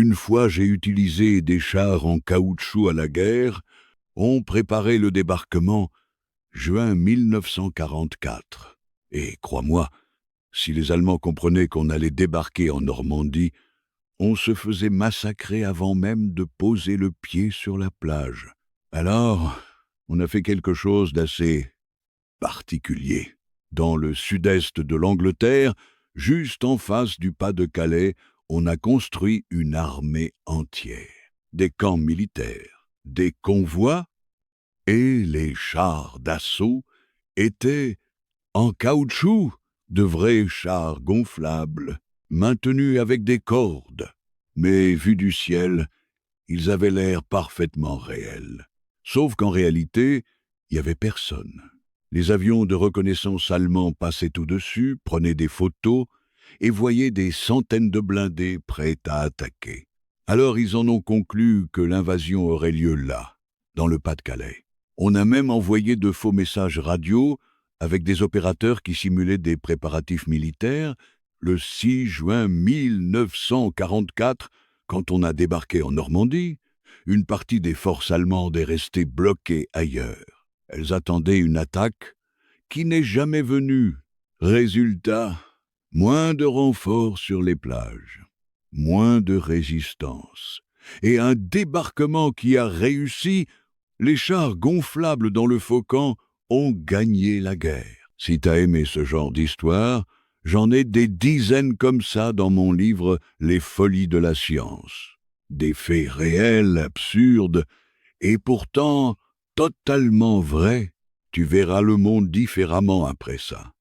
Une fois j'ai utilisé des chars en caoutchouc à la guerre, on préparait le débarquement juin 1944. Et crois-moi, si les Allemands comprenaient qu'on allait débarquer en Normandie, on se faisait massacrer avant même de poser le pied sur la plage. Alors, on a fait quelque chose d'assez particulier. Dans le sud-est de l'Angleterre, juste en face du Pas-de-Calais, on a construit une armée entière. Des camps militaires, des convois, et les chars d'assaut étaient en caoutchouc, de vrais chars gonflables, maintenus avec des cordes. Mais vus du ciel, ils avaient l'air parfaitement réels. Sauf qu'en réalité, il n'y avait personne. Les avions de reconnaissance allemands passaient au-dessus, prenaient des photos et voyaient des centaines de blindés prêts à attaquer. Alors ils en ont conclu que l'invasion aurait lieu là, dans le Pas-de-Calais. On a même envoyé de faux messages radio avec des opérateurs qui simulaient des préparatifs militaires le 6 juin 1944, quand on a débarqué en Normandie. Une partie des forces allemandes est restée bloquée ailleurs. Elles attendaient une attaque qui n'est jamais venue. Résultat, moins de renforts sur les plages, moins de résistance, et un débarquement qui a réussi. Les chars gonflables dans le Faucon ont gagné la guerre. Si t'as aimé ce genre d'histoire, j'en ai des dizaines comme ça dans mon livre « Les folies de la science ». Des faits réels, absurdes, et pourtant totalement vrais. Tu verras le monde différemment après ça.